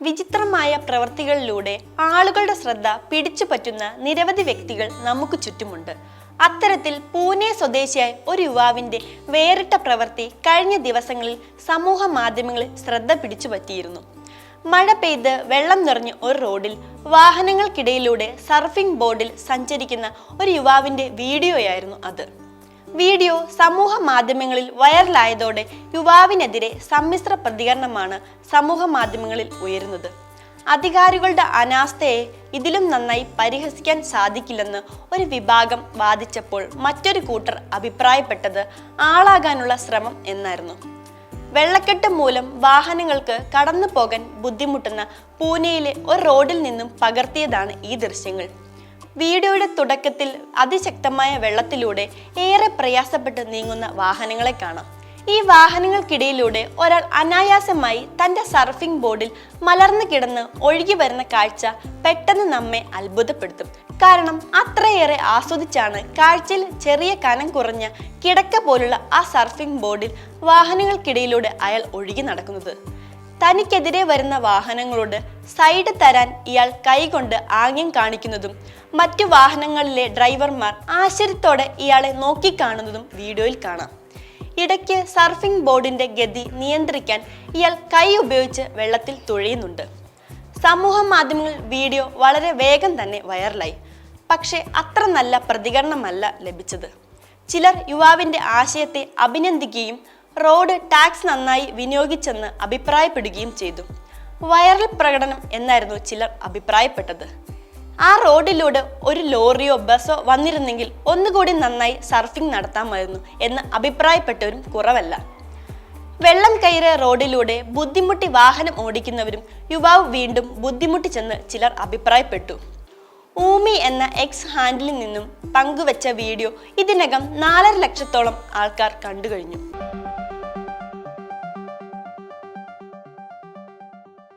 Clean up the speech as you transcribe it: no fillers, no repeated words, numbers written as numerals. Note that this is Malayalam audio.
വിചിത്രമായ പ്രവൃത്തികളിലൂടെ ആളുകളുടെ ശ്രദ്ധ പിടിച്ചുപറ്റുന്ന നിരവധി വ്യക്തികൾ നമുക്ക് ചുറ്റുമുണ്ട്. അത്തരത്തിൽ പൂനെ സ്വദേശിയായ ഒരു യുവാവിന്റെ വേറിട്ട പ്രവൃത്തി കഴിഞ്ഞ ദിവസങ്ങളിൽ സമൂഹ മാധ്യമങ്ങളിൽ ശ്രദ്ധ പിടിച്ചുപറ്റിയിരുന്നു. മഴ പെയ്ത് വെള്ളം നിറഞ്ഞ ഒരു റോഡിൽ വാഹനങ്ങൾക്കിടയിലൂടെ സർഫിംഗ് ബോർഡിൽ സഞ്ചരിക്കുന്ന ഒരു യുവാവിന്റെ വീഡിയോയായിരുന്നു അത്. വീഡിയോ സമൂഹ മാധ്യമങ്ങളിൽ വൈറലായതോടെ യുവാവിനെതിരെ സമ്മിശ്ര പ്രതികരണമാണ് സമൂഹ മാധ്യമങ്ങളിൽ ഉയരുന്നത്. അധികാരികളുടെ അനാസ്ഥയെ ഇതിലും നന്നായി പരിഹസിക്കാൻ സാധിക്കില്ലെന്ന് ഒരു വിഭാഗം വാദിച്ചപ്പോൾ മറ്റൊരു കൂട്ടർ അഭിപ്രായപ്പെട്ടത് ആളാകാനുള്ള ശ്രമം എന്നായിരുന്നു. വെള്ളക്കെട്ട് മൂലം വാഹനങ്ങൾക്ക് കടന്നു പോകാൻ ബുദ്ധിമുട്ടുന്ന പൂനെയിലെ ഒരു റോഡിൽ നിന്നും പകർത്തിയതാണ് ഈ ദൃശ്യങ്ങൾ. വീഡിയോയുടെ തുടക്കത്തിൽ അതിശക്തമായ വെള്ളത്തിലൂടെ ഏറെ പ്രയാസപ്പെട്ട് നീങ്ങുന്ന വാഹനങ്ങളെ കാണാം. ഈ വാഹനങ്ങൾക്കിടയിലൂടെ ഒരാൾ അനായാസമായി തന്റെ സർഫിംഗ് ബോർഡിൽ മലർന്നു കിടന്ന് ഒഴുകി വരുന്ന കാഴ്ച പെട്ടെന്ന് നമ്മെ അത്ഭുതപ്പെടുത്തും. കാരണം അത്രയേറെ ആസ്വദിച്ചാണ് കാഴ്ചയിൽ ചെറിയ കനം കുറഞ്ഞ കിടക്ക പോലുള്ള ആ സർഫിംഗ് ബോർഡിൽ വാഹനങ്ങൾക്കിടയിലൂടെ അയാൾ ഒഴുകി നടക്കുന്നത്. തനിക്കെതിരെ വരുന്ന വാഹനങ്ങളോട് സൈഡ് തരാൻ ഇയാൾ കൈകൊണ്ട് ആംഗ്യം കാണിക്കുന്നതും മറ്റു വാഹനങ്ങളിലെ ഡ്രൈവർമാർ ആശ്ചര്യത്തോടെ ഇയാളെ നോക്കിക്കാണുന്നതും വീഡിയോയിൽ കാണാം. ഇടയ്ക്ക് സർഫിംഗ് ബോർഡിന്റെ ഗതി നിയന്ത്രിക്കാൻ ഇയാൾ കൈ ഉപയോഗിച്ച് വെള്ളത്തിൽ തുഴയുന്നുണ്ട്. സമൂഹ മാധ്യമങ്ങളിൽ വീഡിയോ വളരെ വേഗം തന്നെ വൈറലായി. പക്ഷേ അത്ര നല്ല പ്രതികരണമല്ല ലഭിച്ചത്. ചിലർ യുവാവിന്റെ ആശയത്തെ അഭിനന്ദിക്കുകയും റോഡ് ടാക്സ് നന്നായി വിനിയോഗിച്ചെന്ന് അഭിപ്രായപ്പെടുകയും ചെയ്തു. വൈറൽ പ്രകടനം എന്നായിരുന്നു ചിലർ അഭിപ്രായപ്പെട്ടത്. ആ റോഡിലൂടെ ഒരു ലോറിയോ ബസ്സോ വന്നിരുന്നെങ്കിൽ ഒന്നുകൂടി നന്നായി സർഫിംഗ് നടത്താമായിരുന്നു എന്ന് അഭിപ്രായപ്പെട്ടവരും കുറവല്ല. വെള്ളം കയറിയ റോഡിലൂടെ ബുദ്ധിമുട്ടി വാഹനം ഓടിക്കുന്നവരും യുവാവ് വീണ്ടും ബുദ്ധിമുട്ടിച്ചെന്ന് ചിലർ അഭിപ്രായപ്പെട്ടു. ഊമി എന്ന എക്സ് ഹാൻഡിലിൽ നിന്നും പങ്കുവച്ച വീഡിയോ ഇതിനകം 4.5 ലക്ഷത്തോളം ആൾക്കാർ കണ്ടുകഴിഞ്ഞു.